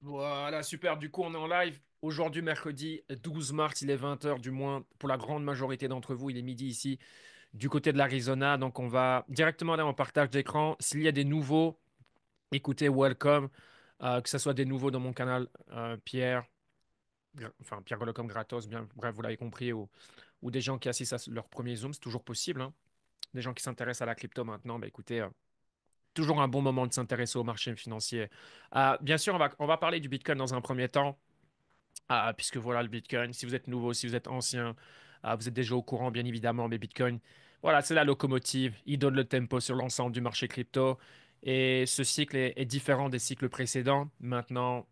Voilà, super. Du coup, on est en live. Aujourd'hui, mercredi 12 mars, il est 20 h du moins. Pour la grande majorité d'entre vous, il est midi ici, du côté de l'Arizona. Donc, on va directement aller en partage d'écran. S'il y a des nouveaux, écoutez, welcome. Que ce soit des nouveaux dans mon canal, Pierre, enfin Pierre Golocom Gratos, bien, bref, vous l'avez compris, ou des gens qui assistent à leur premier Zoom, c'est toujours possible, hein. Des gens qui s'intéressent à la crypto maintenant, bah écoutez, toujours un bon moment de s'intéresser au marché financier. Bien sûr, on va parler du Bitcoin dans un premier temps. Puisque voilà le Bitcoin, si vous êtes nouveau, si vous êtes ancien, vous êtes déjà au courant bien évidemment, mais Bitcoin, voilà, c'est la locomotive, il donne le tempo sur l'ensemble du marché crypto et ce cycle est différent des cycles précédents. Maintenant,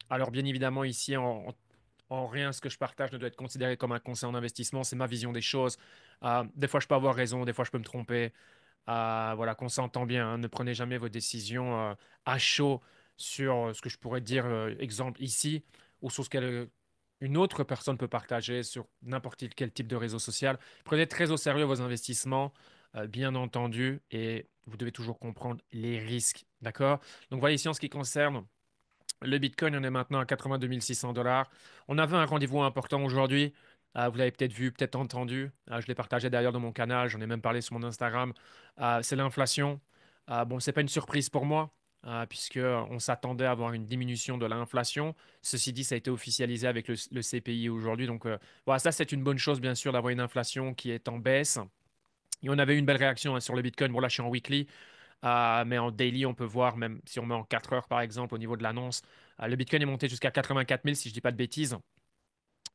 alors bien évidemment ici, en rien, ce que je partage ne doit être considéré comme un conseil en investissement, c'est ma vision des choses. Des fois, je peux avoir raison, des fois, je peux me tromper. Voilà, qu'on s'entend bien, hein. Ne prenez jamais vos décisions à chaud sur ce que je pourrais dire, exemple ici, ou sur ce qu'une autre personne peut partager sur n'importe quel type de réseau social. Prenez très au sérieux vos investissements, bien entendu, et vous devez toujours comprendre les risques, d'accord? Donc voilà, ici en ce qui concerne le Bitcoin, on est maintenant à 82 600 dollars. On avait un rendez-vous important aujourd'hui. Vous l'avez peut-être vu, peut-être entendu. Je l'ai partagé d'ailleurs dans mon canal. J'en ai même parlé sur mon Instagram. C'est l'inflation. Bon, c'est pas une surprise pour moi, puisque on s'attendait à avoir une diminution de l'inflation. Ceci dit, ça a été officialisé avec le CPI aujourd'hui. Donc, voilà, ça, c'est une bonne chose, bien sûr, d'avoir une inflation qui est en baisse. Et on avait eu une belle réaction, hein, sur le Bitcoin. Bon, là, je suis en weekly. Mais en daily, on peut voir, même si on met en 4 heures par exemple au niveau de l'annonce, le Bitcoin est monté jusqu'à 84 000 si je ne dis pas de bêtises.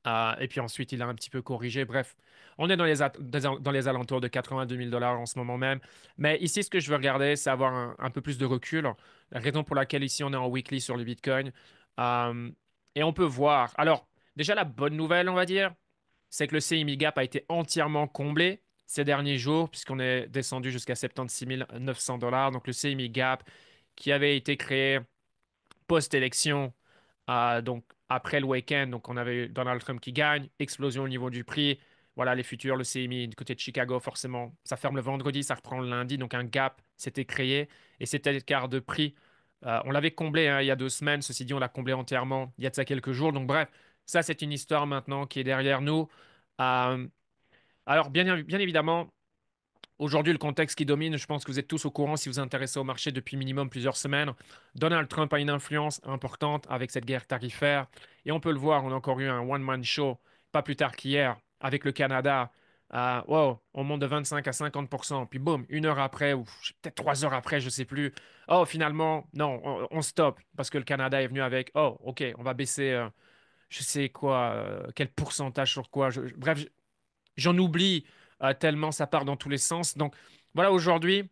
Et puis ensuite, il a un petit peu corrigé. Bref, on est dans les alentours de 82 000 dollars en ce moment même. Mais ici, ce que je veux regarder, c'est avoir un peu plus de recul. La raison pour laquelle ici, on est en weekly sur le Bitcoin. Euh, et on peut voir. Alors, déjà, la bonne nouvelle, on va dire, c'est que le CME Gap a été entièrement comblé ces derniers jours, puisqu'on est descendu jusqu'à 76 900 dollars. Donc, le CME Gap qui avait été créé post-élection, donc après le week-end, donc on avait eu Donald Trump qui gagne, explosion au niveau du prix. Voilà, les futurs, le CME du côté de Chicago, forcément, ça ferme le vendredi, ça reprend le lundi, donc un gap s'était créé et c'était l'écart de prix. On l'avait comblé, hein, il y a 2 semaines, ceci dit, on l'a comblé entièrement il y a de ça quelques jours. Donc bref, ça c'est une histoire maintenant qui est derrière nous. Euh, alors bien évidemment, aujourd'hui, le contexte qui domine, je pense que vous êtes tous au courant si vous vous intéressez au marché depuis minimum plusieurs semaines. Donald Trump a une influence importante avec cette guerre tarifaire. Et on peut le voir, on a encore eu un one-man show, pas plus tard qu'hier, avec le Canada. Wow, on monte de 25 à 50%. Puis boum, 1 heure après, ou peut-être 3 heures après, je ne sais plus. Oh, finalement, non, on stoppe parce que le Canada est venu avec, oh, OK, on va baisser, je sais quoi, quel pourcentage sur quoi. Bref, j'en oublie, tellement ça part dans tous les sens. Donc voilà, aujourd'hui,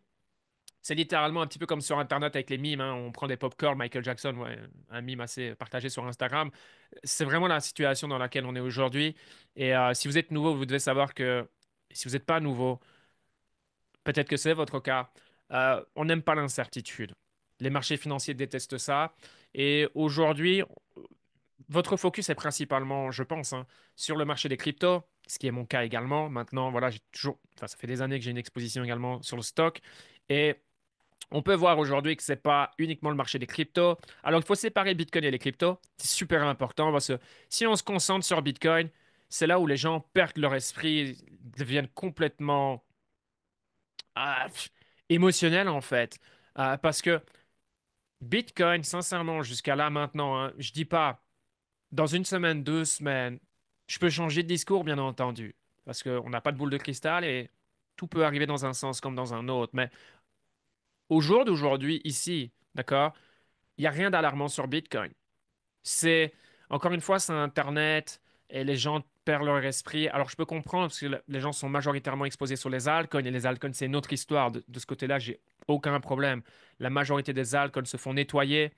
c'est littéralement un petit peu comme sur Internet avec les mimes, hein. On prend des pop-corn, Michael Jackson, ouais, un mime assez partagé sur Instagram. C'est vraiment la situation dans laquelle on est aujourd'hui. Et si vous êtes nouveau, vous devez savoir que si vous n'êtes pas nouveau, peut-être que c'est votre cas, on n'aime pas l'incertitude. Les marchés financiers détestent ça. Et aujourd'hui, votre focus est principalement, je pense, hein, sur le marché des cryptos, ce qui est mon cas également. Maintenant, voilà, enfin, ça fait des années que j'ai une exposition également sur le stock. Et on peut voir aujourd'hui que ce n'est pas uniquement le marché des cryptos. Alors, il faut séparer Bitcoin et les cryptos. C'est super important parce que si on se concentre sur Bitcoin, c'est là où les gens perdent leur esprit, deviennent complètement pff, émotionnels en fait. Parce que Bitcoin, sincèrement, jusqu'à là maintenant, hein, je dis pas dans une semaine, 2 semaines, je peux changer de discours, bien entendu, parce qu'on n'a pas de boule de cristal et tout peut arriver dans un sens comme dans un autre. Mais au jour d'aujourd'hui, ici, d'accord, il n'y a rien d'alarmant sur Bitcoin. C'est, encore une fois, c'est Internet et les gens perdent leur esprit. Alors, je peux comprendre parce que les gens sont majoritairement exposés sur les altcoins et les altcoins, c'est une autre histoire. De ce côté-là, j'ai aucun problème. La majorité des altcoins se font nettoyer.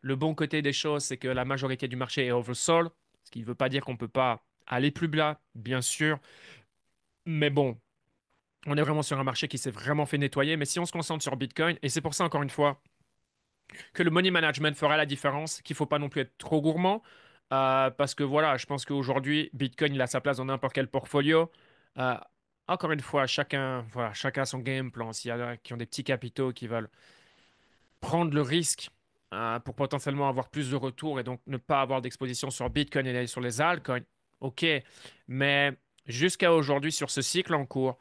Le bon côté des choses, c'est que la majorité du marché est oversold, ce qui ne veut pas dire qu'on ne peut pas aller plus bas, bien sûr. Mais bon, on est vraiment sur un marché qui s'est vraiment fait nettoyer. Mais si on se concentre sur Bitcoin, et c'est pour ça, encore une fois, que le money management fera la différence, qu'il ne faut pas non plus être trop gourmand, parce que voilà, je pense qu'aujourd'hui, Bitcoin, il a sa place dans n'importe quel portfolio. Euh, Encore une fois, chacun a son game plan. S'il y en a qui ont des petits capitaux qui veulent prendre le risque pour potentiellement avoir plus de retours et donc ne pas avoir d'exposition sur Bitcoin et sur les altcoins. OK, mais jusqu'à aujourd'hui, sur ce cycle en cours,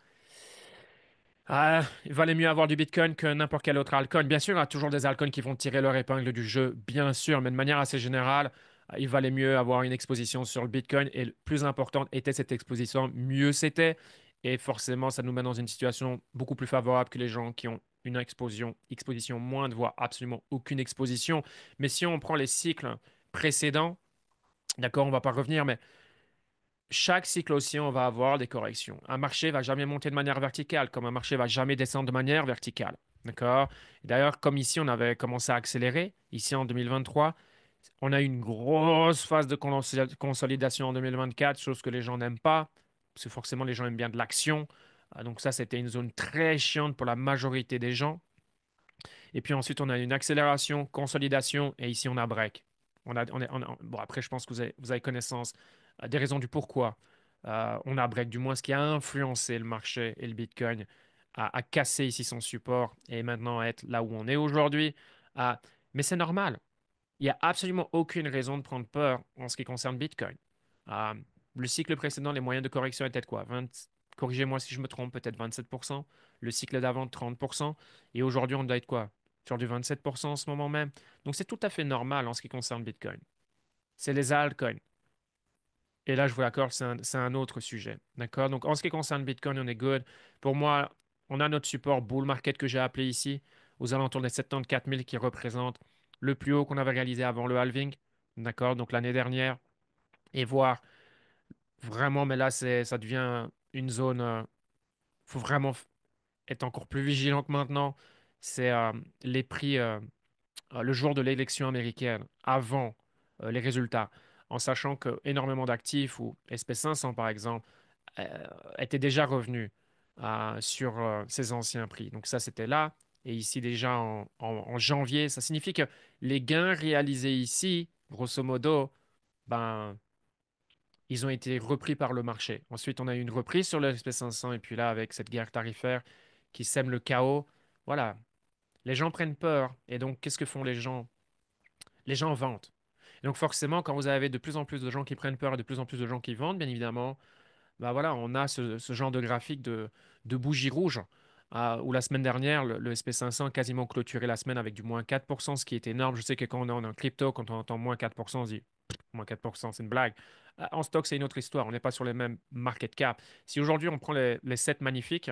il valait mieux avoir du Bitcoin que n'importe quel autre altcoin. Bien sûr, il y a toujours des altcoins qui vont tirer leur épingle du jeu, bien sûr, mais de manière assez générale, il valait mieux avoir une exposition sur le Bitcoin. Et le plus importante était cette exposition, mieux c'était. Et forcément, ça nous met dans une situation beaucoup plus favorable que les gens qui ont une exposition moindre, voire absolument aucune exposition. Mais si on prend les cycles précédents, d'accord, on ne va pas revenir, mais chaque cycle aussi, on va avoir des corrections. Un marché va jamais monter de manière verticale, comme un marché va jamais descendre de manière verticale. D'accord? D'ailleurs, comme ici, on avait commencé à accélérer, ici en 2023, on a eu une grosse phase de consolidation en 2024, chose que les gens n'aiment pas, parce que forcément, les gens aiment bien de l'action. Donc ça, c'était une zone très chiante pour la majorité des gens. Et puis ensuite, on a une accélération, consolidation, et ici, on a break. Bon, après, je pense que vous avez connaissance des raisons du pourquoi. On a break, du moins ce qui a influencé le marché et le Bitcoin à casser ici son support et maintenant à être là où on est aujourd'hui. Mais c'est normal. Il n'y a absolument aucune raison de prendre peur en ce qui concerne Bitcoin. Euh, le cycle précédent, les moyens de correction étaient de quoi? Corrigez-moi si je me trompe, peut-être 27%. Le cycle d'avant, 30%. Et aujourd'hui, on doit être quoi? Sur du 27% en ce moment même. Donc, c'est tout à fait normal en ce qui concerne Bitcoin. C'est les altcoins. Et là, je vous l'accorde, c'est un autre sujet. D'accord? Donc, en ce qui concerne Bitcoin, on est good. Pour moi, on a notre support bull market que j'ai appelé ici, aux alentours des 74 000 qui représente le plus haut qu'on avait réalisé avant le halving. D'accord? Donc, l'année dernière. Et voir vraiment, mais là, ça devient une zone. Faut vraiment être encore plus vigilant que maintenant. C'est les prix. Le jour de l'élection américaine, avant les résultats, en sachant que énormément d'actifs, ou SP500 par exemple, euh, étaient déjà revenus sur ces anciens prix. Donc ça, c'était là. Et ici, déjà en janvier, ça signifie que les gains réalisés ici, grosso modo, ben, ils ont été repris par le marché. Ensuite, on a eu une reprise sur le SP500, et puis là, avec cette guerre tarifaire qui sème le chaos, voilà, les gens prennent peur. Et donc, qu'est-ce que font les gens? Les gens vendent. Et donc forcément, quand vous avez de plus en plus de gens qui prennent peur et de plus en plus de gens qui vendent, bien évidemment, bah voilà, on a ce genre de graphique de bougie rouge, où la semaine dernière, le SP500 a quasiment clôturé la semaine avec du moins 4%, ce qui est énorme. Je sais que quand on est en crypto, quand on entend moins 4%, on se dit, moins 4%, c'est une blague. En stock, c'est une autre histoire. On n'est pas sur les mêmes market cap. Si aujourd'hui, on prend les 7 magnifiques,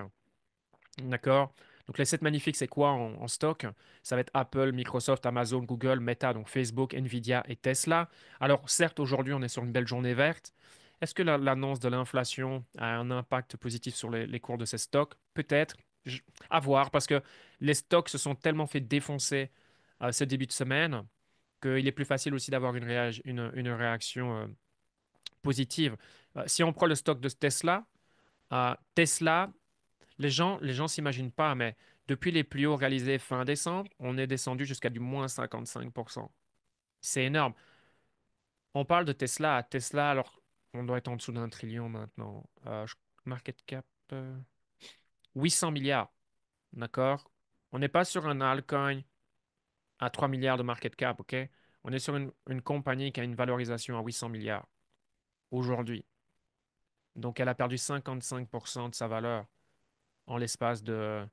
d'accord. Donc les 7 magnifiques, c'est quoi en stock? Ça va être Apple, Microsoft, Amazon, Google, Meta, donc Facebook, Nvidia et Tesla. Alors certes, aujourd'hui, on est sur une belle journée verte. Est-ce que l'annonce de l'inflation a un impact positif sur les cours de ces stocks? Peut-être. À voir, parce que les stocks se sont tellement fait défoncer ce début de semaine qu'il est plus facile aussi d'avoir une réaction positive. Si on prend le stock de Tesla, Tesla, les gens s'imaginent pas, mais depuis les plus hauts réalisés fin décembre, on est descendu jusqu'à du moins 55%. C'est énorme. On parle de Tesla. Tesla, alors, on doit être en dessous d'un trillion maintenant. Market cap, 800 milliards. D'accord? On n'est pas sur un altcoin à 3 milliards de market cap, OK? On est sur une compagnie qui a une valorisation à 800 milliards aujourd'hui. Donc, elle a perdu 55% de sa valeur en l'espace de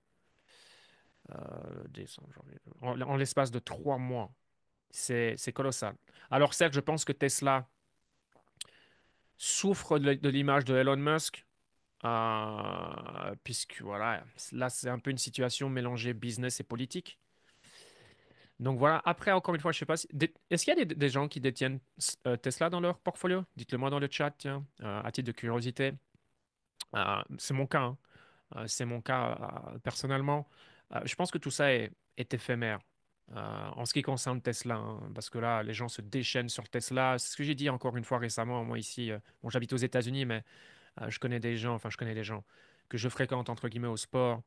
décembre, janvier, en l'espace de 3 mois. C'est colossal. Alors certes, je pense que Tesla souffre de l'image de Elon Musk, puisque voilà, là c'est un peu une situation mélangée business et politique. Donc voilà, après encore une fois, je sais pas si... Est-ce qu'il y a des gens qui détiennent Tesla dans leur portfolio? Dites-le moi dans le chat, tiens, à titre de curiosité. C'est mon cas, hein. C'est mon cas personnellement. Je pense que tout ça est éphémère en ce qui concerne Tesla, hein, parce que là, les gens se déchaînent sur Tesla. C'est ce que j'ai dit encore une fois récemment. Moi ici, bon, j'habite aux États-Unis, mais je connais des gens, enfin je connais des gens que je fréquente entre guillemets au sport.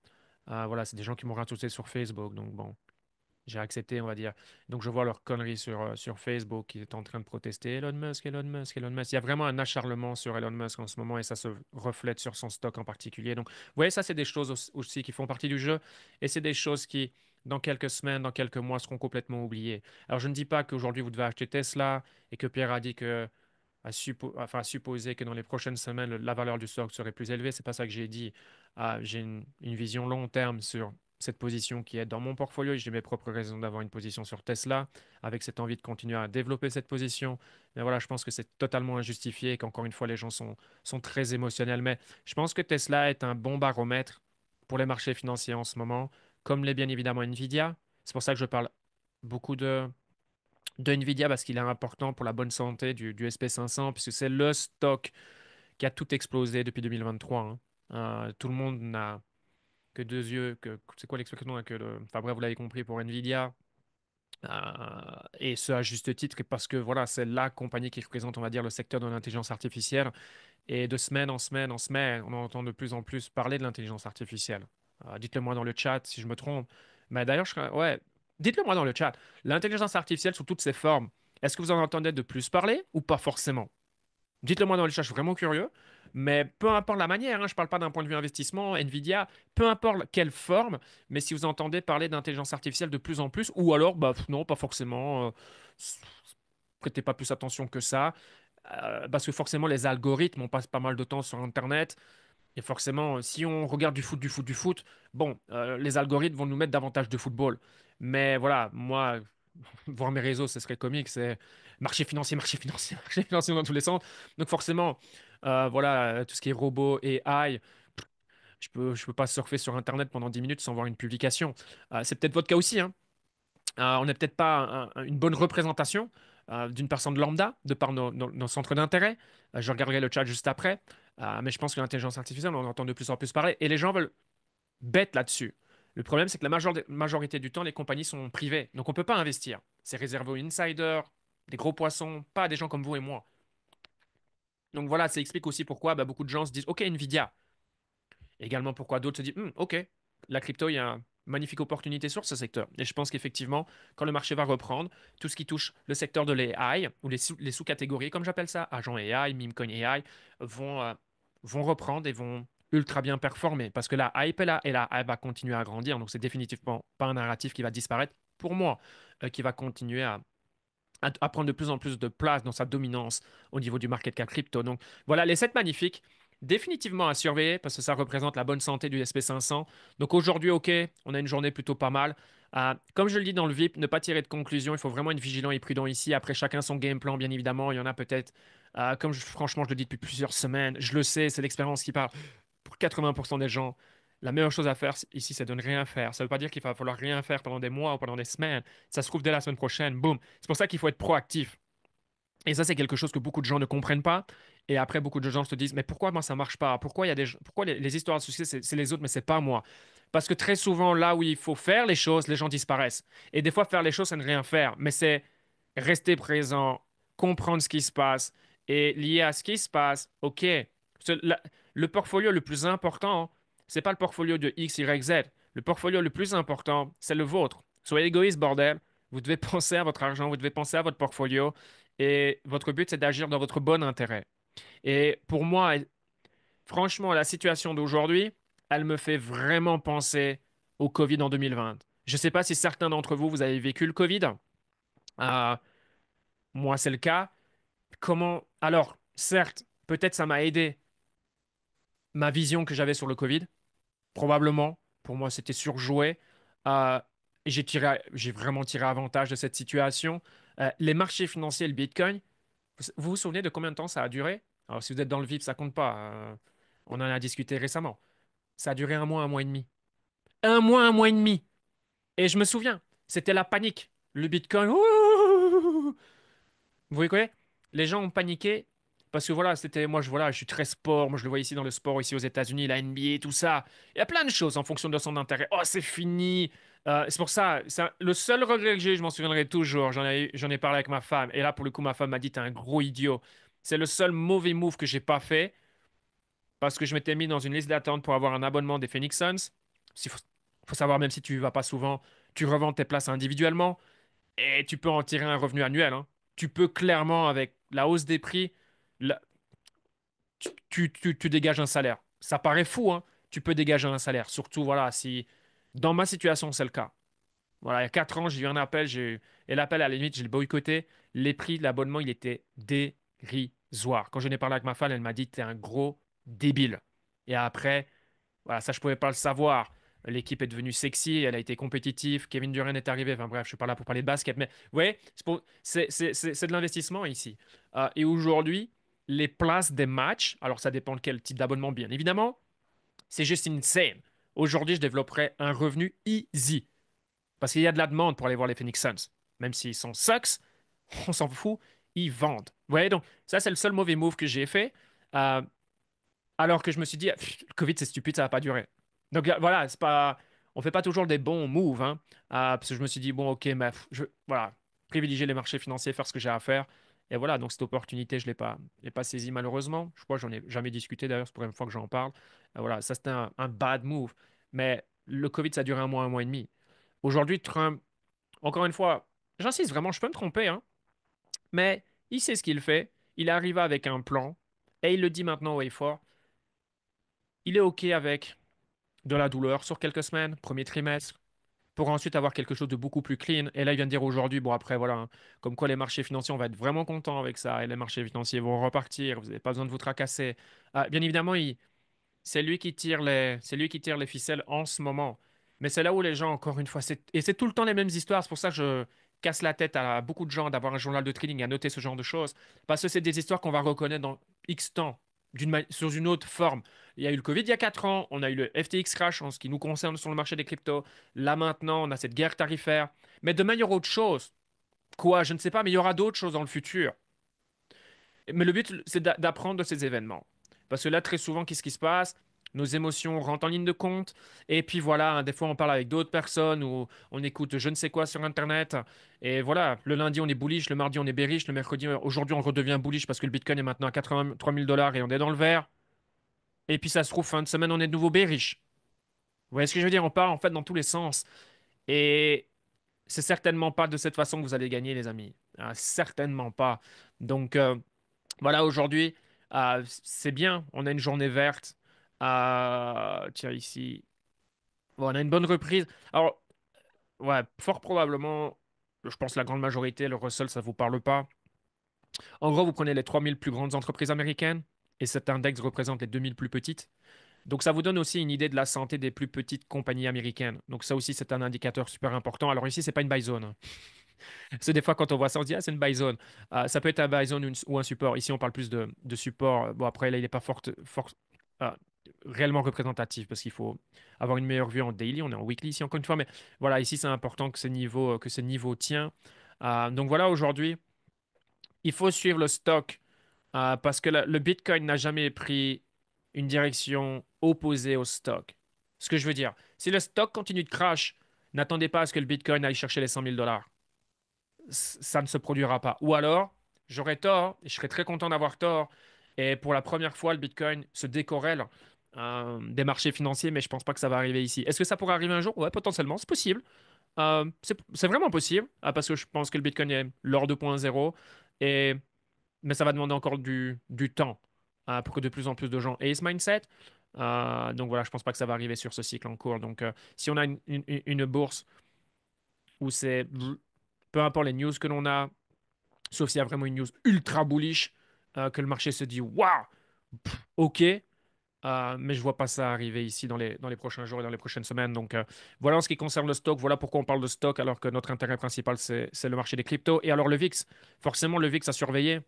Voilà, c'est des gens qui m'ont rajouté sur Facebook, donc bon, j'ai accepté, on va dire. Donc, je vois leurs conneries sur Facebook qui est en train de protester. Elon Musk, Elon Musk, Elon Musk. Il y a vraiment un acharnement sur Elon Musk en ce moment et ça se reflète sur son stock en particulier. Donc, vous voyez, ça, c'est des choses aussi qui font partie du jeu et c'est des choses qui dans quelques semaines, dans quelques mois, seront complètement oubliés. Alors, je ne dis pas qu'aujourd'hui, vous devez acheter Tesla et que Pierre a dit que à supposer que dans les prochaines semaines, la valeur du stock serait plus élevée. C'est pas ça que j'ai dit. J'ai une vision long terme sur cette position qui est dans mon portfolio. J'ai mes propres raisons d'avoir une position sur Tesla, avec cette envie de continuer à développer cette position. Mais voilà, je pense que c'est totalement injustifié et qu'encore une fois, les gens sont très émotionnels. Mais je pense que Tesla est un bon baromètre pour les marchés financiers en ce moment, comme l'est bien évidemment Nvidia. C'est pour ça que je parle beaucoup de Nvidia parce qu'il est important pour la bonne santé du SP 500, puisque c'est le stock qui a tout explosé depuis 2023, hein. Tout le monde n'a que deux yeux, c'est quoi l'expression, hein, enfin bref, vous l'avez compris pour Nvidia. Et ce à juste titre, et parce que voilà, c'est la compagnie qui représente, on va dire, le secteur de l'intelligence artificielle. Et de semaine en semaine en semaine, on entend de plus en plus parler de l'intelligence artificielle. Dites-le moi dans le chat si je me trompe. Mais d'ailleurs, ouais, dites-le moi dans le chat. L'intelligence artificielle sous toutes ses formes, est-ce que vous en entendez de plus parler ou pas forcément? Dites-le moi dans le chat, je suis vraiment curieux. Mais peu importe la manière, hein, je ne parle pas d'un point de vue investissement, Nvidia, peu importe quelle forme, mais si vous entendez parler d'intelligence artificielle de plus en plus, ou alors, bah, non, pas forcément, prêtez pas plus attention que ça, parce que forcément, les algorithmes, on passe pas mal de temps sur Internet, et forcément, si on regarde du foot, du foot, du foot, bon, les algorithmes vont nous mettre davantage de football. Mais voilà, moi, voir mes réseaux, ce serait comique. C'est marché financier, marché financier dans tous les sens. Donc forcément, voilà, tout ce qui est robot et AI, je peux pas surfer sur Internet pendant 10 minutes sans voir une publication. C'est peut-être votre cas aussi, hein. On n'est peut-être pas une bonne représentation d'une personne lambda de par nos centres d'intérêt. Je regarderai le chat juste après. Mais je pense que l'intelligence artificielle, on en entend de plus en plus parler. Et les gens veulent bête là-dessus. Le problème, c'est que la majorité du temps, les compagnies sont privées. Donc, on ne peut pas investir. C'est réservé aux insiders, des gros poissons, pas à des gens comme vous et moi. Donc, voilà, ça explique aussi pourquoi bah, beaucoup de gens se disent, OK, Nvidia. Également pourquoi d'autres se disent, OK, la crypto, il y a une magnifique opportunité sur ce secteur. Et je pense qu'effectivement, quand le marché va reprendre, tout ce qui touche le secteur de l'AI, ou les sous-catégories, comme j'appelle ça, agent AI, memecoin AI, vont reprendre et vont ultra bien performer. Parce que la hype est là et la hype va continuer à grandir. Donc, c'est définitivement pas un narratif qui va disparaître pour moi, qui va continuer à prendre de plus en plus de place dans sa dominance au niveau du market cap crypto. Donc voilà, les 7 magnifiques, définitivement à surveiller parce que ça représente la bonne santé du SP 500. Donc aujourd'hui, OK, on a une journée plutôt pas mal. Comme je le dis dans le VIP, ne pas tirer de conclusion, il faut vraiment être vigilant et prudent ici. Après, chacun son game plan, bien évidemment. Il y en a peut-être, franchement, je le dis depuis plusieurs semaines, je le sais, c'est l'expérience qui parle. Pour 80% des gens, la meilleure chose à faire ici, c'est de ne rien faire. Ça ne veut pas dire qu'il va falloir rien faire pendant des mois ou pendant des semaines. Ça se trouve dès la semaine prochaine, boum. C'est pour ça qu'il faut être proactif. Et ça, c'est quelque chose que beaucoup de gens ne comprennent pas. Et après, beaucoup de gens se disent, mais pourquoi moi ça marche pas? Pourquoi il y a pourquoi les histoires de succès, c'est les autres, mais c'est pas moi? Parce que très souvent, là où il faut faire les choses, les gens disparaissent. Et des fois, faire les choses, c'est ne rien faire. Mais c'est rester présent, comprendre ce qui se passe. Et lié à ce qui se passe, OK, le portfolio le plus important, c'est pas le portfolio de X, Y, Z. Le portfolio le plus important, c'est le vôtre. Soyez égoïste, bordel. Vous devez penser à votre argent, vous devez penser à votre portfolio. Et votre but, c'est d'agir dans votre bon intérêt. Et pour moi, franchement, la situation d'aujourd'hui, elle me fait vraiment penser au Covid en 2020. Je ne sais pas si certains d'entre vous, vous avez vécu le Covid. Euh, Moi, c'est le cas. Comment... Alors, certes, peut-être ça m'a aidé ma vision que j'avais sur le Covid. Probablement. Pour moi, c'était surjoué. Euh, et j'ai vraiment tiré avantage de cette situation. Les marchés financiers, le Bitcoin, vous vous souvenez de combien de temps ça a duré? Alors, si vous êtes dans le VIP, ça compte pas. On en a discuté récemment. Ça a duré un mois et demi. Un mois et demi. Et je me souviens, c'était la panique. Le Bitcoin, ouh. Vous voyez quoi? Les gens ont paniqué parce que voilà, voilà, je suis très sport. Moi, je le vois ici dans le sport, ici aux États-Unis, la NBA, tout ça. Il y a plein de choses en fonction de son intérêt. Oh, c'est fini. C'est pour ça, le seul regret que j'ai, je m'en souviendrai toujours. J'en ai parlé avec ma femme. Et là, pour le coup, ma femme m'a dit, t'es un gros idiot. C'est le seul mauvais move que j'ai pas fait parce que je m'étais mis dans une liste d'attente pour avoir un abonnement des Phoenix Suns. Faut savoir, même si tu y vas pas souvent, tu revends tes places individuellement. Et tu peux en tirer un revenu annuel, hein. Tu peux clairement, avec la hausse des prix, la- tu dégages un salaire. Ça paraît fou, hein. Tu peux dégager un salaire. Surtout, voilà, si dans ma situation, c'est le cas. Voilà, il y a 4 ans, j'ai eu un appel, et l'appel, à la limite, je l'ai boycotté. Les prix de l'abonnement, il était dérisoire. Quand je n'ai parlé avec ma femme, elle m'a dit, t'es un gros débile. Et après, voilà, ça, je pouvais pas le savoir. L'équipe est devenue sexy, elle a été compétitive, Kevin Durant est arrivé. Enfin bref, je suis pas là pour parler de basket, mais ouais, c'est de l'investissement ici. Et aujourd'hui, les places des matchs, alors ça dépend de quel type d'abonnement, bien évidemment, c'est juste insane. Aujourd'hui, je développerais un revenu easy. Parce qu'il y a de la demande pour aller voir les Phoenix Suns. Même s'ils sont sucks, on s'en fout, ils vendent. Vous voyez, donc ça, c'est le seul mauvais move que j'ai fait. Euh, alors que je me suis dit, le Covid, c'est stupide, ça va pas durer. Donc voilà, c'est pas, on fait pas toujours des bons moves, hein. Parce que je me suis dit, bon, ok, mais voilà, privilégier les marchés financiers, faire ce que j'ai à faire. Et voilà, donc cette opportunité, je l'ai pas saisie malheureusement. Je crois que j'en ai jamais discuté d'ailleurs, c'est pour la première fois que j'en parle. Voilà, ça c'était un bad move. Mais le Covid, ça a duré un mois et demi. Aujourd'hui, Trump, encore une fois, j'insiste vraiment, je peux me tromper, hein, mais il sait ce qu'il fait. Il arrive avec un plan et il le dit maintenant au effort. Il est OK avec de la douleur sur quelques semaines, premier trimestre, pour ensuite avoir quelque chose de beaucoup plus clean. Et là, il vient de dire aujourd'hui, bon, après, voilà, hein, comme quoi les marchés financiers, on va être vraiment content avec ça et les marchés financiers vont repartir. Vous n'avez pas besoin de vous tracasser. Bien évidemment, c'est lui qui tire les ficelles en ce moment. Mais c'est là où les gens, encore une fois, et c'est tout le temps les mêmes histoires. C'est pour ça que je casse la tête à beaucoup de gens d'avoir un journal de trading, à noter ce genre de choses. Parce que c'est des histoires qu'on va reconnaître dans X temps, sous une autre forme. Il y a eu le Covid il y a 4 ans, on a eu le FTX crash en ce qui nous concerne sur le marché des cryptos. Là maintenant, on a cette guerre tarifaire. Mais demain, il y aura autre chose. Quoi? Je ne sais pas, mais il y aura d'autres choses dans le futur. Mais le but, c'est d'apprendre de ces événements. Parce que là, très souvent, qu'est-ce qui se passe? Nos émotions rentrent en ligne de compte. Et puis voilà, hein, des fois, on parle avec d'autres personnes ou on écoute je ne sais quoi sur Internet. Et voilà, le lundi, on est bullish, le mardi, on est bearish, le mercredi, aujourd'hui, on redevient bullish parce que le Bitcoin est maintenant à 83 000 dollars et on est dans le vert. Et puis ça se trouve, fin de semaine, on est de nouveau bearish. Vous voyez ce que je veux dire? On part en fait dans tous les sens. Et c'est certainement pas de cette façon que vous allez gagner, les amis. Ah, certainement pas. Donc, voilà, aujourd'hui, c'est bien. On a une journée verte. Tiens, ici. Bon, on a une bonne reprise. Alors, ouais, fort probablement, je pense la grande majorité, le Russell, ça ne vous parle pas. En gros, vous prenez les 3000 plus grandes entreprises américaines et cet index représente les 2000 plus petites. Donc, ça vous donne aussi une idée de la santé des plus petites compagnies américaines. Donc, ça aussi, c'est un indicateur super important. Alors, ici, c'est pas une buy zone, hein. C'est des fois quand on voit ça, on se dit, ah, c'est une buy zone. Ça peut être un buy zone ou un support. Ici, on parle plus de support. Bon, après, là, il n'est pas ah, réellement représentatif parce qu'il faut avoir une meilleure vue en daily. On est en weekly ici, encore une fois. Mais voilà, ici, c'est important que ce niveau tient. Donc voilà, aujourd'hui, il faut suivre le stock parce que le Bitcoin n'a jamais pris une direction opposée au stock. Ce que je veux dire, si le stock continue de crash, n'attendez pas à ce que le Bitcoin aille chercher les 100 000 dollars. Ça ne se produira pas. Ou alors, j'aurais tort, et je serais très content d'avoir tort, et pour la première fois, le Bitcoin se décorrèle des marchés financiers, mais je pense pas que ça va arriver ici. Est-ce que ça pourrait arriver un jour? Ouais, potentiellement, c'est possible. C'est vraiment possible, parce que je pense que le Bitcoin est l'or 2.0, et, mais ça va demander encore du temps pour que de plus en plus de gens aient ce mindset. Donc voilà, je pense pas que ça va arriver sur ce cycle en cours. Donc si on a une bourse où c'est peu importe les news que l'on a, sauf s'il y a vraiment une news ultra bullish, que le marché se dit waouh, ok, mais je vois pas ça arriver ici dans les prochains jours et dans les prochaines semaines. Donc voilà en ce qui concerne le stock, voilà pourquoi on parle de stock alors que notre intérêt principal c'est le marché des cryptos. Et alors le VIX, forcément le VIX a surveillé.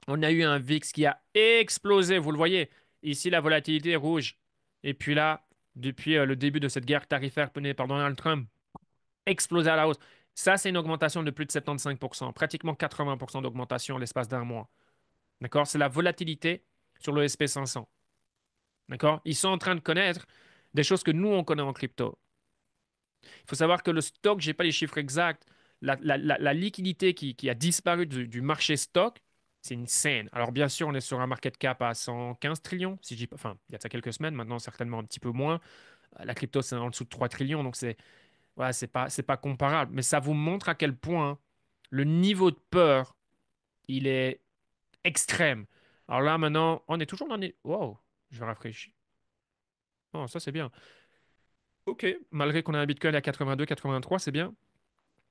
On a eu un VIX qui a explosé, vous le voyez. Ici la volatilité est rouge. Et puis là, depuis le début de cette guerre tarifaire menée par Donald Trump, explosé à la hausse. Ça, c'est une augmentation de plus de 75%, pratiquement 80% d'augmentation en l'espace d'un mois. D'accord? C'est la volatilité sur le SP 500. D'accord? Ils sont en train de connaître des choses que nous, on connaît en crypto. Il faut savoir que le stock, je n'ai pas les chiffres exacts, la liquidité qui a disparu du marché stock, c'est une scène. Alors, bien sûr, on est sur un market cap à 115 trillions, si je dis pas, enfin, il y a de ça quelques semaines, maintenant, certainement un petit peu moins. La crypto, c'est en dessous de 3 trillions, donc voilà, c'est pas comparable. Mais ça vous montre à quel point le niveau de peur, il est extrême. Alors là, maintenant, on est toujours dans les... Wow, je vais rafraîchir. Oh, ça, c'est bien. Ok, malgré qu'on ait un Bitcoin à 82, 83, c'est bien.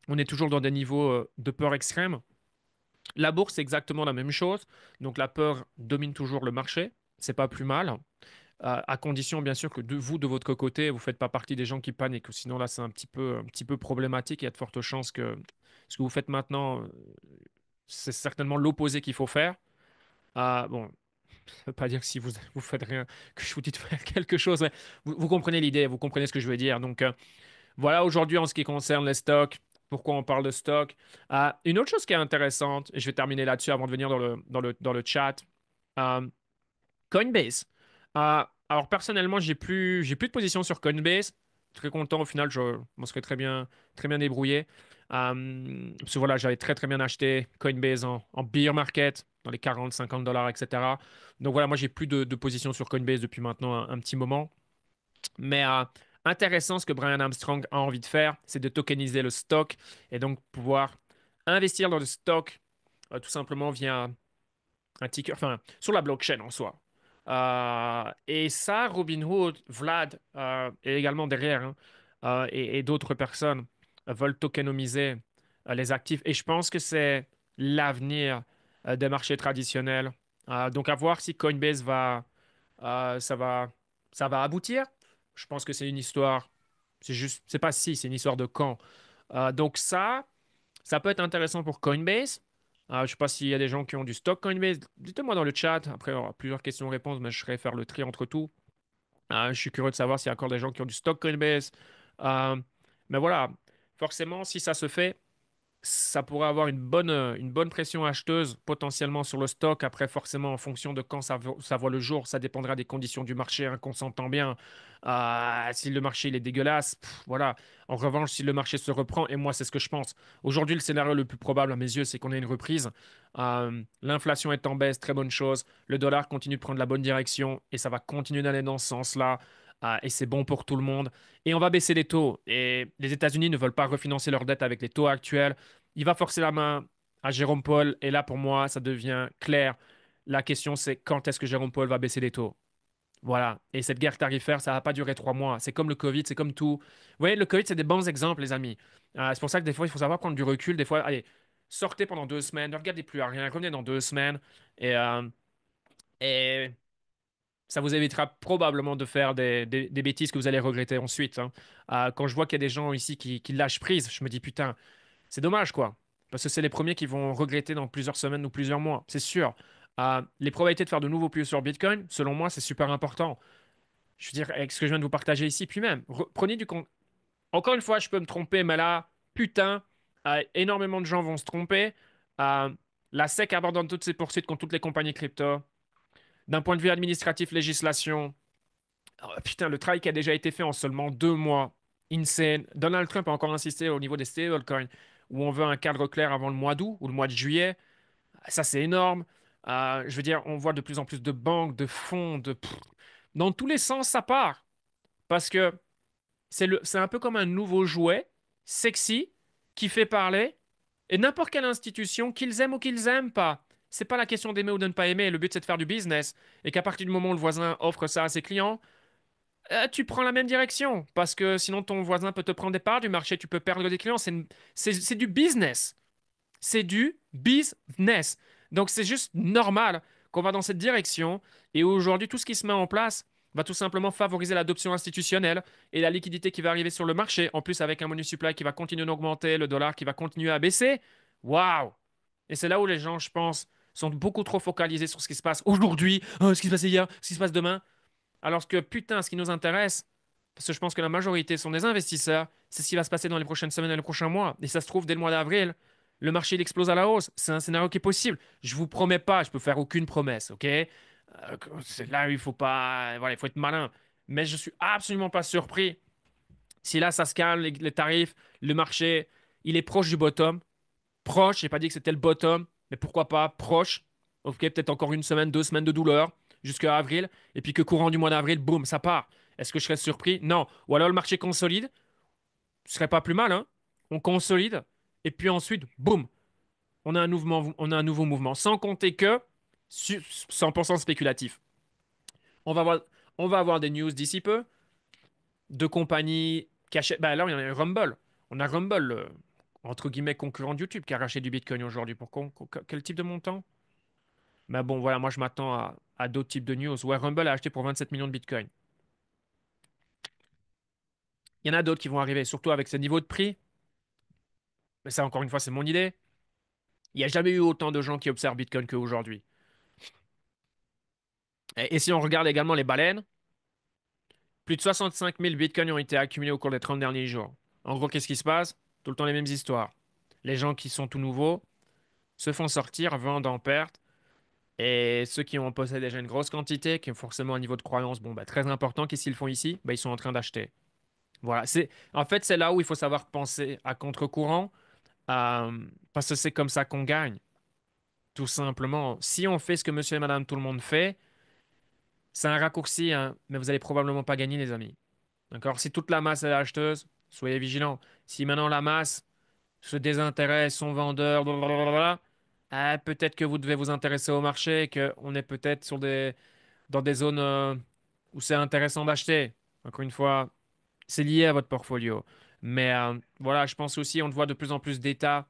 On est toujours dans des niveaux de peur extrême. La bourse, c'est exactement la même chose. Donc la peur domine toujours le marché. C'est pas plus mal. À condition, bien sûr, que vous, de votre côté, vous ne faites pas partie des gens qui paniquent. Sinon, là, c'est un petit peu problématique. Il y a de fortes chances que ce que vous faites maintenant, c'est certainement l'opposé qu'il faut faire. Bon, ça ne veut pas dire que si vous faites rien, que je vous dis de faire quelque chose, mais vous comprenez l'idée, vous comprenez ce que je veux dire. Donc, voilà, aujourd'hui, en ce qui concerne les stocks, pourquoi on parle de stocks. Une autre chose qui est intéressante, et je vais terminer là-dessus avant de venir dans le chat. euh, Coinbase. Alors personnellement, j'ai plus de position sur Coinbase. Très content au final, je m'en serais très bien débrouillé. Parce que voilà, j'avais très bien acheté Coinbase en bear market, dans les 40, 50 dollars, etc. Donc voilà, moi j'ai plus de position sur Coinbase depuis maintenant un petit moment. Mais intéressant, ce que Brian Armstrong a envie de faire, c'est de tokeniser le stock et donc pouvoir investir dans le stock tout simplement via un ticker, enfin, sur la blockchain en soi. Et ça, Robinhood, Vlad, et également derrière, hein, et d'autres personnes veulent tokenomiser les actifs. Et je pense que c'est l'avenir des marchés traditionnels. Donc, à voir si Coinbase ça va, ça va aboutir. Je pense que c'est une histoire, c'est juste, c'est pas si, c'est une histoire de quand. Donc, ça peut être intéressant pour Coinbase. Je ne sais pas s'il y a des gens qui ont du stock Coinbase. Dites-moi dans le chat. Après, il y aura plusieurs questions-réponses, mais je serai faire le tri entre tout. Je suis curieux de savoir s'il y a encore des gens qui ont du stock Coinbase. Euh, mais voilà, forcément, si ça se fait, ça pourrait avoir une bonne pression acheteuse potentiellement sur le stock. Après, forcément, en fonction de quand ça voit le jour, ça dépendra des conditions du marché, hein, qu'on s'entend bien. Si le marché il est dégueulasse, voilà. En revanche, si le marché se reprend, et moi, c'est ce que je pense. Aujourd'hui, le scénario le plus probable à mes yeux, c'est qu'on ait une reprise. L'inflation est en baisse, très bonne chose. Le dollar continue de prendre la bonne direction et ça va continuer d'aller dans ce sens-là. Et c'est bon pour tout le monde. Et on va baisser les taux. Et les États-Unis ne veulent pas refinancer leur dette avec les taux actuels. Il va forcer la main à Jérôme Paul. Et là, pour moi, ça devient clair. La question, c'est quand est-ce que Jérôme Paul va baisser les taux? Voilà. Et cette guerre tarifaire, ça va pas durer 3 mois. C'est comme le Covid, c'est comme tout. Vous voyez, le Covid, c'est des bons exemples, les amis. C'est pour ça que des fois, il faut savoir prendre du recul. Des fois, allez, sortez pendant 2 semaines, ne regardez plus à rien, revenez dans 2 semaines. Et, euh, et ça vous évitera probablement de faire des bêtises que vous allez regretter ensuite, hein. Quand je vois qu'il y a des gens ici qui lâchent prise, je me dis, putain, c'est dommage, quoi. Parce que c'est les premiers qui vont regretter dans plusieurs semaines ou plusieurs mois, c'est sûr. Les probabilités de faire de nouveaux plus sur Bitcoin, selon moi, c'est super important. Je veux dire, avec ce que je viens de vous partager ici, puis même, prenez du compte. Encore une fois, je peux me tromper, mais là, putain, énormément de gens vont se tromper. Euh, la SEC abandonne toutes ses poursuites contre toutes les compagnies crypto. D'un point de vue administratif, législation, oh, putain, le travail qui a déjà été fait en seulement 2 mois, insane. Donald Trump a encore insisté au niveau des stablecoins, où on veut un cadre clair avant le mois d'août ou le mois de juillet. Ça, c'est énorme. Je veux dire, on voit de plus en plus de banques, de fonds, dans tous les sens, ça part. Parce que c'est un peu comme un nouveau jouet, sexy, qui fait parler. Et n'importe quelle institution, qu'ils aiment ou qu'ils aiment pas, c'est pas la question d'aimer ou de ne pas aimer. Le but, c'est de faire du business. Et qu'à partir du moment où le voisin offre ça à ses clients, tu prends la même direction. Parce que sinon, ton voisin peut te prendre des parts du marché, tu peux perdre des clients. C'est du business. C'est du business. Donc c'est juste normal qu'on va dans cette direction. Et aujourd'hui, tout ce qui se met en place va tout simplement favoriser l'adoption institutionnelle et la liquidité qui va arriver sur le marché. En plus, avec un money supply qui va continuer d'augmenter, le dollar qui va continuer à baisser. Waouh! Et c'est là où les gens, je pense, sont beaucoup trop focalisés sur ce qui se passe aujourd'hui, ce qui se passe hier, ce qui se passe demain. Alors que putain, ce qui nous intéresse, parce que je pense que la majorité sont des investisseurs, c'est ce qui va se passer dans les prochaines semaines et les prochains mois. Et ça se trouve, dès le mois d'avril, le marché il explose à la hausse. C'est un scénario qui est possible. Je vous promets pas, je peux faire aucune promesse, ok? C'est là où il faut pas, voilà, il faut être malin. Mais je suis absolument pas surpris si là ça se calme, les tarifs, le marché, il est proche du bottom. Proche, j'ai pas dit que c'était le bottom, mais pourquoi pas proche. Ok, peut-être encore une semaine, 2 semaines de douleur jusqu'à avril, et puis que courant du mois d'avril, boum, ça part. Est-ce que je serais surpris? Non. Ou alors le marché consolide, ce serait pas plus mal, hein? On consolide, et puis ensuite, boum, on a un nouveau mouvement. Sans compter que 100% spéculatif. On va avoir, on va avoir des news d'ici peu. de compagnies qui achètent. Bah, là, il y en a Rumble. On a Rumble, entre guillemets, concurrent de YouTube, qui a racheté du Bitcoin aujourd'hui. Quel type de montant? Mais bon, voilà, moi, je m'attends à d'autres types de news. Ouais, Rumble a acheté pour 27 millions de Bitcoin. Il y en a d'autres qui vont arriver, surtout avec ce niveau de prix. Mais ça, encore une fois, c'est mon idée. Il n'y a jamais eu autant de gens qui observent Bitcoin qu'aujourd'hui. Et si on regarde également les baleines, plus de 65 000 bitcoins ont été accumulés au cours des 30 derniers jours. En gros, qu'est-ce qui se passe? Tout le temps les mêmes histoires. Les gens qui sont tout nouveaux se font sortir, vendent en perte, et ceux qui ont possèdé déjà une grosse quantité, qui ont forcément un niveau de croyance bon, bah, très important, qu'est-ce qu'ils font ici? Bah, ils sont en train d'acheter. Voilà, en fait, c'est là où il faut savoir penser à contre-courant, parce que c'est comme ça qu'on gagne, tout simplement. Si on fait ce que monsieur et madame tout le monde fait, c'est un raccourci, hein, mais vous allez probablement pas gagner, les amis. D'accord? Si toute la masse est acheteuse, soyez vigilants. Si maintenant la masse se désintéresse, sont vendeurs, blablabla, peut-être que vous devez vous intéresser au marché et qu'on est peut-être dans des zones où c'est intéressant d'acheter. Encore une fois, c'est lié à votre portfolio. Mais voilà, je pense aussi, on voit de plus en plus d'États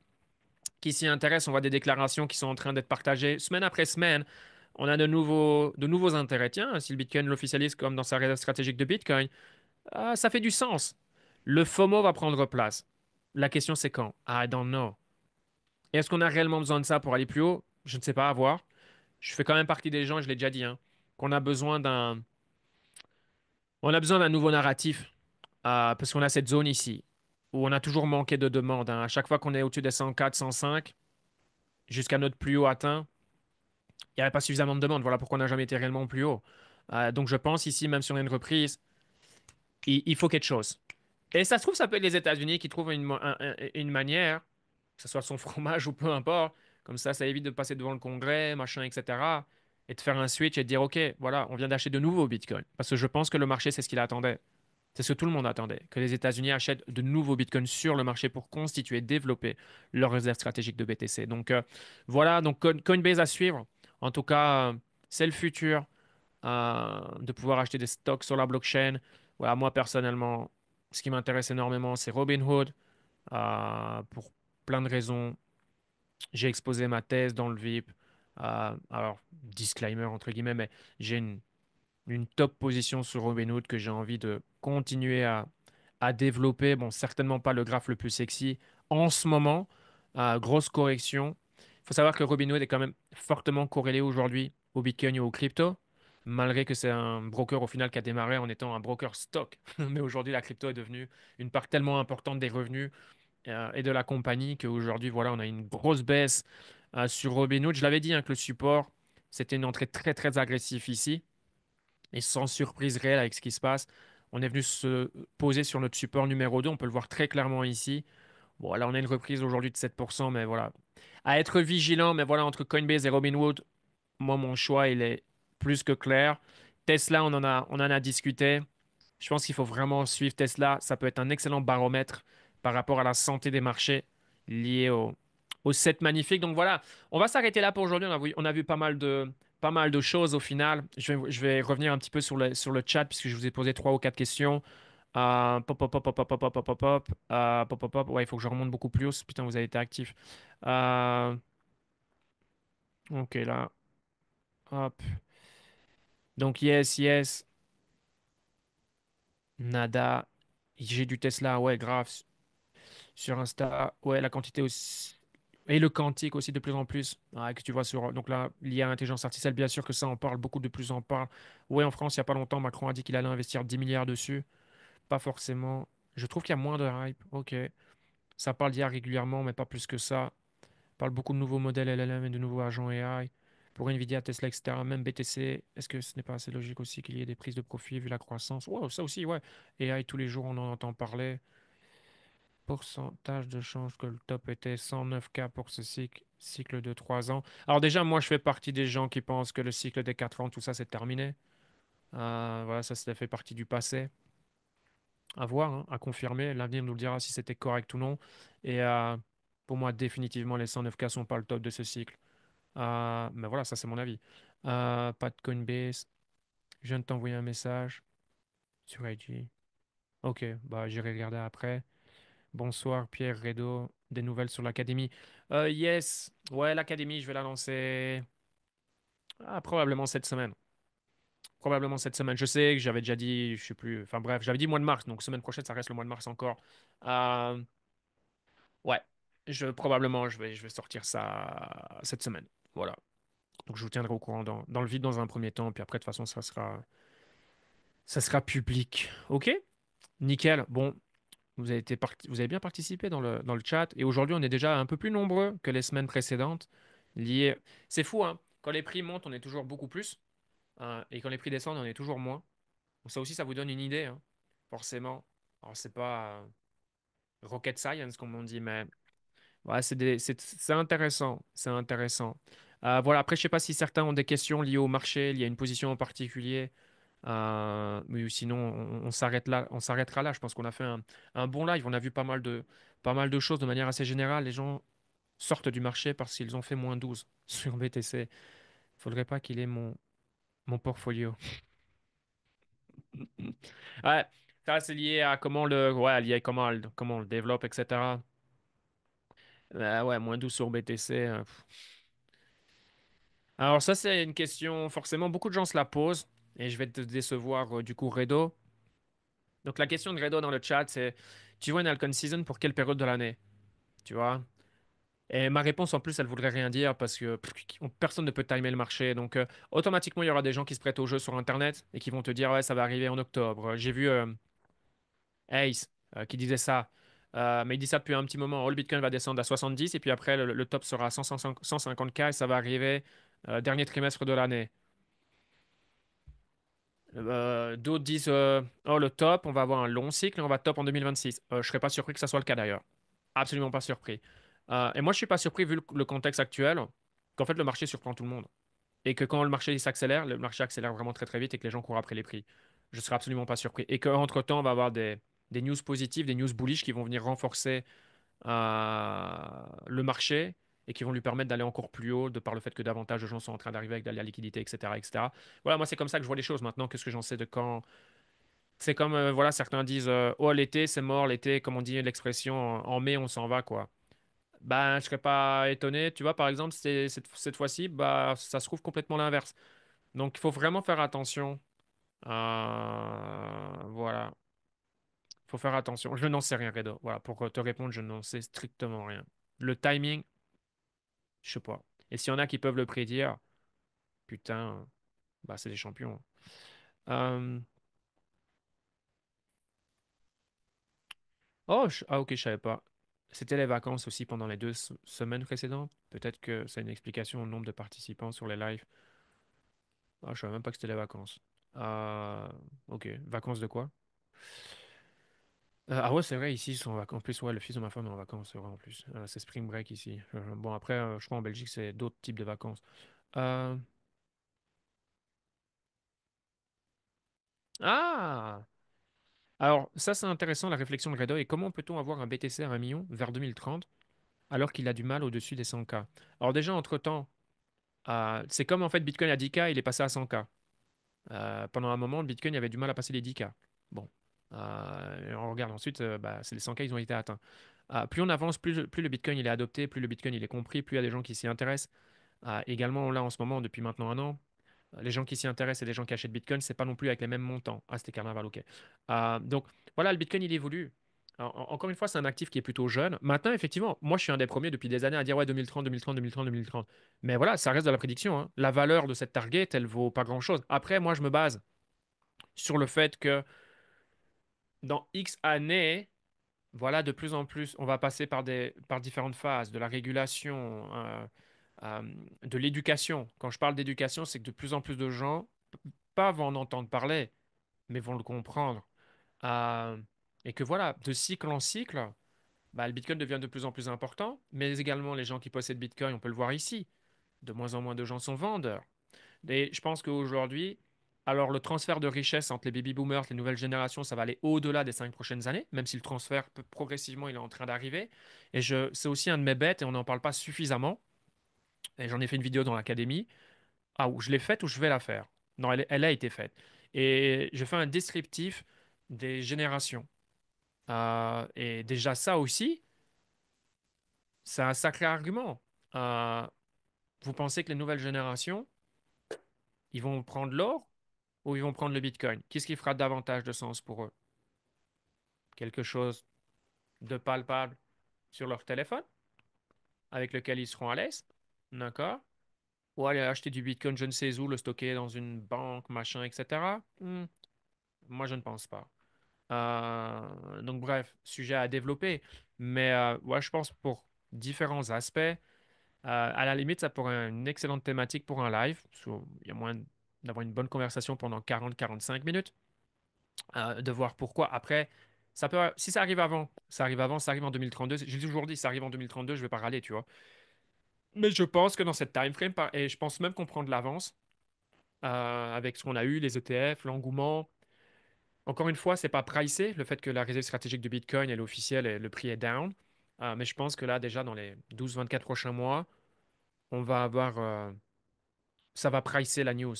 qui s'y intéressent. On voit des déclarations qui sont en train d'être partagées semaine après semaine. On a de nouveaux intérêts. Tiens, si le Bitcoin l'officialise comme dans sa réserve stratégique de Bitcoin, ça fait du sens. Le FOMO va prendre place. La question, c'est quand? I don't know. Et est-ce qu'on a réellement besoin de ça pour aller plus haut? Je ne sais pas, à voir. Je fais quand même partie des gens, et je l'ai déjà dit, hein, qu'on a besoin on a besoin d'un nouveau narratif, parce qu'on a cette zone ici où on a toujours manqué de demande, hein. À chaque fois qu'on est au-dessus des 104, 105, jusqu'à notre plus haut atteint, il n'y avait pas suffisamment de demande. Voilà pourquoi on n'a jamais été réellement plus haut. Donc je pense ici, même si on a une reprise, il faut quelque chose. Et ça se trouve, ça peut être les États-Unis qui trouvent une manière, que ce soit son fromage ou peu importe, comme ça évite de passer devant le Congrès, machin, etc. Et de faire un switch et de dire, OK, voilà, on vient d'acheter de nouveaux Bitcoins. Parce que je pense que le marché, c'est ce qu'il attendait. C'est ce que tout le monde attendait, que les États-Unis achètent de nouveaux Bitcoins sur le marché pour constituer, développer leur réserve stratégique de BTC. Donc voilà, donc Coinbase à suivre. En tout cas, c'est le futur, de pouvoir acheter des stocks sur la blockchain. Voilà, moi personnellement, ce qui m'intéresse énormément, c'est Robinhood, pour plein de raisons. J'ai exposé ma thèse dans le VIP. Alors, disclaimer entre guillemets, mais j'ai une top position sur Robinhood que j'ai envie de continuer à développer. Bon, certainement pas le graphe le plus sexy en ce moment. Grosse correction. Il faut savoir que Robinhood est quand même fortement corrélé aujourd'hui au Bitcoin et au crypto, malgré que c'est un broker au final qui a démarré en étant un broker stock. Mais aujourd'hui, la crypto est devenue une part tellement importante des revenus et de la compagnie qu'aujourd'hui, voilà, on a une grosse baisse sur Robinhood. Je l'avais dit, hein, que le support, c'était une entrée très très agressive ici. Et sans surprise réelle avec ce qui se passe, on est venu se poser sur notre support numéro 2. On peut le voir très clairement ici. Bon, là, on a une reprise aujourd'hui de 7%, mais voilà. À être vigilant, mais voilà, entre Coinbase et Robinhood, moi, mon choix, il est plus que clair. Tesla, on en a discuté. Je pense qu'il faut vraiment suivre Tesla. Ça peut être un excellent baromètre par rapport à la santé des marchés liés au set magnifique. Donc voilà, on va s'arrêter là pour aujourd'hui. On a vu pas mal de choses au final. Je vais revenir un petit peu sur le chat puisque je vous ai posé trois ou quatre questions. Pop, pop, pop, pop, pop, pop, pop, pop, pop, pop, pop, pop. Ouais, il faut que je remonte beaucoup plus haut. Putain, vous avez été actif. Euh, ok, là. Hop. Donc, yes, yes. Nada. J'ai du Tesla. Ouais, grave. Sur Insta, ouais, la quantité aussi. Et le quantique aussi de plus en plus. Que tu vois sur. Donc là, l'IA, intelligence artificielle, bien sûr que ça en parle, beaucoup de plus en parle. Ouais, en France, il n'y a pas longtemps, Macron a dit qu'il allait investir 10 milliards dessus. Pas forcément. Je trouve qu'il y a moins de hype. Ok. Ça parle d'IA régulièrement, mais pas plus que ça. Parle beaucoup de nouveaux modèles LLM et de nouveaux agents AI. Pour Nvidia, Tesla, etc. Même BTC. Est-ce que ce n'est pas assez logique aussi qu'il y ait des prises de profit vu la croissance? Wow, ça aussi, ouais. AI, tous les jours, on en entend parler. Pourcentage de change que le top était 109K pour ce cycle de 3 ans. Alors déjà, moi, je fais partie des gens qui pensent que le cycle des 4 ans, tout ça, c'est terminé. Voilà, ça fait partie du passé. À voir, hein, à confirmer. L'avenir nous le dira si c'était correct ou non. Et pour moi, définitivement, les 109K sont pas le top de ce cycle. Mais voilà, ça, c'est mon avis. Pas de Coinbase. Je viens de t'envoyer un message sur IG. Ok, bah j'irai regarder après. Bonsoir Pierre Redo, des nouvelles sur l'académie. Yes, ouais, l'académie, je vais la lancer probablement cette semaine. Probablement cette semaine. Je sais que j'avais déjà dit, je sais plus, enfin bref, j'avais dit mois de mars, donc semaine prochaine, ça reste le mois de mars encore. Euh, ouais, probablement, je vais sortir ça cette semaine. Voilà. Donc je vous tiendrai au courant dans le vide dans un premier temps, puis après, de toute façon, ça sera public. Ok? Nickel. Bon, vous avez bien participé dans le chat. Et aujourd'hui, on est déjà un peu plus nombreux que les semaines précédentes. Liés... C'est fou, hein? Quand les prix montent, on est toujours beaucoup plus. Et quand les prix descendent, on est toujours moins. Donc ça aussi, ça vous donne une idée, hein, forcément. Alors, c'est pas rocket science, comme on dit, mais ouais, c'est intéressant. C'est intéressant. Voilà, après, je sais pas si certains ont des questions liées au marché, liées à une position en particulier. Mais sinon, on s'arrête là, on s'arrêtera là. Je pense qu'on a fait un bon live. On a vu pas mal de choses de manière assez générale. Les gens sortent du marché parce qu'ils ont fait -12 sur BTC. Faudrait pas qu'il ait mon portfolio. Ouais, ça c'est lié à lié à comment on le développe, etc. Ouais, -12 sur BTC. Alors ça c'est une question, forcément, beaucoup de gens se la posent. Et je vais te décevoir du coup, Redo. Donc la question de Redo dans le chat, c'est, tu vois une Alcon Season pour quelle période de l'année? Tu vois? Et ma réponse en plus, elle voudrait rien dire parce que personne ne peut timer le marché. Donc automatiquement, il y aura des gens qui se prêtent au jeu sur Internet et qui vont te dire, ouais, ça va arriver en octobre. J'ai vu Ace qui disait ça. Mais il dit ça depuis un petit moment. Oh, le Bitcoin va descendre à 70 et puis après, le top sera à 150K et ça va arriver dernier trimestre de l'année. D'autres disent, oh, le top, on va avoir un long cycle et on va top en 2026. Je serais pas surpris que ça soit le cas d'ailleurs. Absolument pas surpris. Et moi, je suis pas surpris vu le contexte actuel, qu'en fait le marché surprend tout le monde. Et que quand le marché s'accélère, le marché accélère vraiment très très vite et que les gens courent après les prix. Je serais absolument pas surpris. Et qu'entre-temps, on va avoir des news positives, des news bullish qui vont venir renforcer le marché et qui vont lui permettre d'aller encore plus haut de par le fait que davantage de gens sont en train d'arriver avec de la liquidité, etc., etc. Voilà, moi c'est comme ça que je vois les choses maintenant. Qu'est-ce que j'en sais de quand? C'est comme, voilà, certains disent, oh, l'été, c'est mort, l'été, comme on dit l'expression, en mai, on s'en va, quoi. Ben, je serais pas étonné. Tu vois, par exemple, cette fois-ci, bah, ça se trouve complètement l'inverse. Donc, il faut vraiment faire attention. Voilà. Il faut faire attention. Je n'en sais rien, Redo. Voilà, pour te répondre, je n'en sais strictement rien. Le timing, je sais pas. Et s'il y en a qui peuvent le prédire, putain, bah, c'est des champions. Euh, Oh, ok, je savais pas. C'était les vacances aussi pendant les 2 semaines précédentes. Peut-être que c'est une explication au nombre de participants sur les lives. Ah, je savais même pas que c'était les vacances. Euh, ok, vacances de quoi? Ah ouais, c'est vrai, ici, ils sont en vacances. En plus, ouais, le fils de ma femme est en vacances, c'est vrai en plus. C'est spring break ici. Bon, après, je crois en Belgique, c'est d'autres types de vacances. Euh, Ah! Alors, ça, c'est intéressant, la réflexion de Redo. Et comment peut-on avoir un BTC à 1 million vers 2030 alors qu'il a du mal au-dessus des 100K? Alors déjà, entre-temps, c'est comme en fait Bitcoin à 10K, il est passé à 100K. Pendant un moment, le Bitcoin il avait du mal à passer les 10K. Bon, et on regarde ensuite, bah, c'est les 100K, ils ont été atteints. Plus on avance, plus le Bitcoin il est adopté, plus le Bitcoin il est compris, plus il y a des gens qui s'y intéressent. Également, là en ce moment, depuis maintenant un an, les gens qui s'y intéressent et les gens qui achètent Bitcoin, c'est pas non plus avec les mêmes montants. Ah, c'était carnaval, ok. Donc voilà, le Bitcoin il évolue. Encore une fois, c'est un actif qui est plutôt jeune. Maintenant, effectivement, moi je suis un des premiers depuis des années à dire ouais 2030, 2030, 2030, 2030. Mais voilà, ça reste de la prédiction, hein. La valeur de cette target, elle vaut pas grand-chose. Après, moi je me base sur le fait que dans X années, voilà, de plus en plus, on va passer par différentes phases, de la régulation, de l'éducation. Quand je parle d'éducation, c'est que de plus en plus de gens, pas vont en entendre parler, mais vont le comprendre. Euh, et que voilà, de cycle en cycle, bah, le Bitcoin devient de plus en plus important, mais également les gens qui possèdent Bitcoin, on peut le voir ici, de moins en moins de gens sont vendeurs. Et je pense qu'aujourd'hui, alors le transfert de richesse entre les baby boomers, les nouvelles générations, ça va aller au-delà des 5 prochaines années, même si le transfert progressivement il est en train d'arriver. Et c'est aussi un de mes bets et on n'en parle pas suffisamment. Et j'en ai fait une vidéo dans l'académie. Où je l'ai faite ou je vais la faire. Non, elle a été faite. Et je fais un descriptif des générations. Et déjà ça aussi, c'est un sacré argument. Euh, Vous pensez que les nouvelles générations, ils vont prendre l'or ou ils vont prendre le Bitcoin? Qu'est-ce qui fera davantage de sens pour eux? Quelque chose de palpable sur leur téléphone, avec lequel ils seront à l'aise, d'accord? Ou aller acheter du Bitcoin je ne sais où, le stocker dans une banque, machin, etc. Moi, je ne pense pas. Donc bref, sujet à développer. Mais ouais, je pense pour différents aspects, à la limite, ça pourrait être une excellente thématique pour un live. Il y a moyen d'avoir une bonne conversation pendant 40-45 minutes, de voir pourquoi. Après, ça peut, si ça arrive avant, ça arrive avant, ça arrive en 2032. J'ai toujours dit, ça arrive en 2032, je vais pas râler, tu vois. Mais je pense que dans cette time frame, et je pense même qu'on prend de l'avance avec ce qu'on a eu, les ETF, l'engouement. Encore une fois, c'est pas pricé, le fait que la réserve stratégique de Bitcoin, elle est officielle et le prix est down. Mais je pense que là, déjà, dans les 12-24 prochains mois, on va avoir, ça va pricer la news.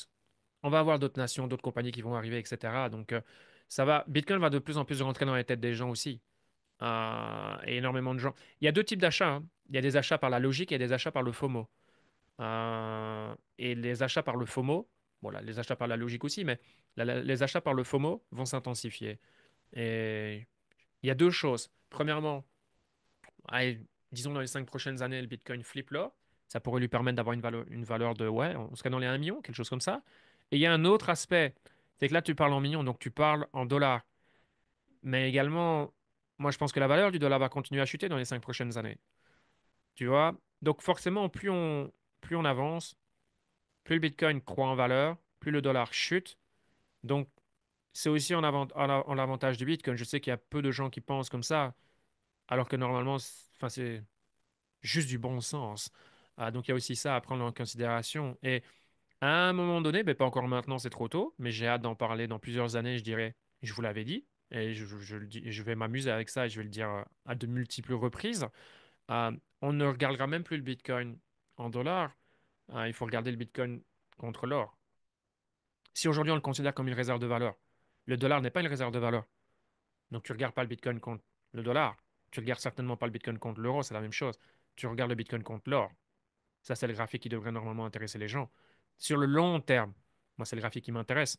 On va avoir d'autres nations, d'autres compagnies qui vont arriver, etc. Donc, ça va, Bitcoin va de plus en plus rentrer dans les têtes des gens aussi. Et énormément de gens. Il y a deux types d'achats, hein. Il y a des achats par la logique et des achats par le FOMO. Et les achats par le FOMO, voilà, les achats par la logique aussi, mais les achats par le FOMO vont s'intensifier. Et il y a deux choses. Premièrement, allez, disons dans les 5 prochaines années, le Bitcoin flip là. Ça pourrait lui permettre d'avoir une valeur de, ouais, on serait dans les 1 million, quelque chose comme ça. Et il y a un autre aspect, c'est que là, tu parles en millions, donc tu parles en dollars. Mais également, moi, je pense que la valeur du dollar va continuer à chuter dans les 5 prochaines années. Tu vois? Donc forcément, plus on avance, plus le Bitcoin croît en valeur, plus le dollar chute. Donc, c'est aussi en avantage du Bitcoin. Je sais qu'il y a peu de gens qui pensent comme ça, alors que normalement, enfin, c'est juste du bon sens. Donc, il y a aussi ça à prendre en considération. Et à un moment donné, ben, pas encore maintenant, c'est trop tôt, mais j'ai hâte d'en parler dans plusieurs années, je dirais. Je vous l'avais dit, et je le dis, je vais m'amuser avec ça et je vais le dire à de multiples reprises. Euh, on ne regardera même plus le Bitcoin en dollars. Il faut regarder le Bitcoin contre l'or. Si aujourd'hui on le considère comme une réserve de valeur, le dollar n'est pas une réserve de valeur. Donc tu ne regardes pas le Bitcoin contre le dollar. Tu ne regardes certainement pas le Bitcoin contre l'euro, c'est la même chose. Tu regardes le Bitcoin contre l'or. Ça, c'est le graphique qui devrait normalement intéresser les gens. Sur le long terme, moi, c'est le graphique qui m'intéresse.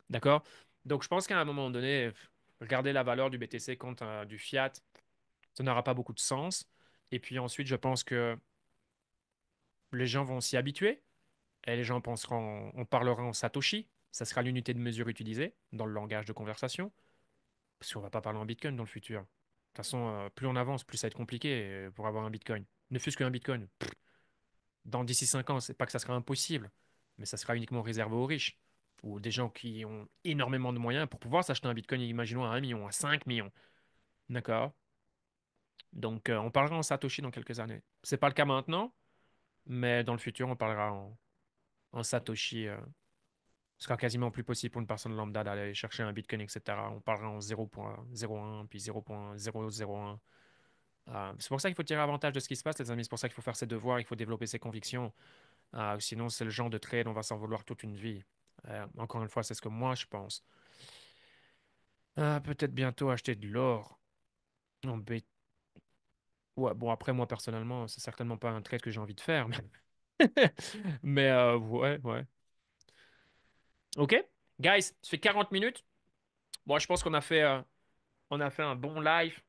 D'accord? Donc je pense qu'à un moment donné, regarder la valeur du BTC contre du fiat, ça n'aura pas beaucoup de sens. Et puis ensuite, je pense que les gens vont s'y habituer. Et les gens penseront, on parlera en Satoshi. Ça sera l'unité de mesure utilisée dans le langage de conversation. Parce qu'on va pas parler en Bitcoin dans le futur. De toute façon, plus on avance, plus ça va être compliqué pour avoir un Bitcoin. Ne fût-ce qu'un Bitcoin. Dans d'ici 5 ans, c'est pas que ça sera impossible, mais ça sera uniquement réservé aux riches ou des gens qui ont énormément de moyens pour pouvoir s'acheter un Bitcoin, imaginons à 1 million, à 5 millions. D'accord? Donc, on parlera en Satoshi dans quelques années. C'est pas le cas maintenant, mais dans le futur, on parlera en Satoshi. Ce sera quasiment plus possible pour une personne lambda d'aller chercher un Bitcoin, etc. On parlera en 0,01 puis 0,001. C'est pour ça qu'il faut tirer avantage de ce qui se passe, les amis. C'est pour ça qu'il faut faire ses devoirs, il faut développer ses convictions. Sinon, c'est le genre de trade, on va s'en vouloir toute une vie. Encore une fois, c'est ce que moi je pense. Peut-être bientôt acheter de l'or en B. Ouais, bon, après, moi personnellement, c'est certainement pas un trade que j'ai envie de faire. Mais ouais, ouais. Ok, guys, ça fait 40 minutes. Bon, je pense on a fait un bon live.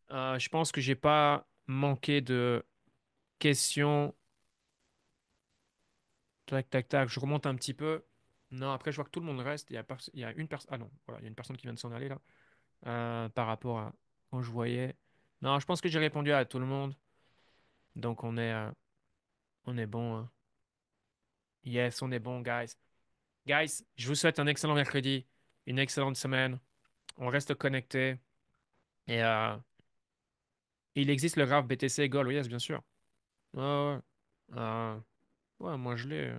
Je pense que j'ai pas manqué de questions. Tac, tac, tac. Je remonte un petit peu. Non, après, je vois que tout le monde reste. Il y a une personne. Ah non, voilà, il y a une personne qui vient de s'en aller là. Par rapport à quand je voyais. Non, je pense que j'ai répondu à tout le monde. Donc on est bon, hein. Yes, on est bon, guys. Guys, je vous souhaite un excellent mercredi, une excellente semaine. On reste connectés. Et il existe le graphe BTC Gold, oui, yes, bien sûr. Ouais, ouais. Euh, ouais, moi je l'ai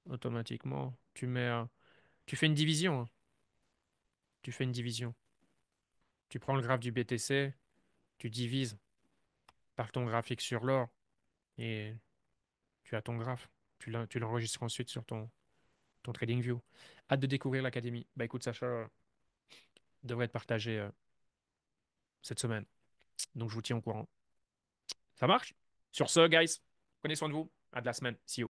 automatiquement. Tu fais une division, hein. Tu fais une division. Tu prends le graphe du BTC, tu divises par ton graphique sur l'or et tu as ton graphe. Tu l'enregistres ensuite sur ton. ton TradingView. Hâte de découvrir l'académie. Bah écoute, Sacha, devrait être partagé cette semaine. Donc je vous tiens au courant. Ça marche? Sur ce, guys, prenez soin de vous. À de la semaine. See you.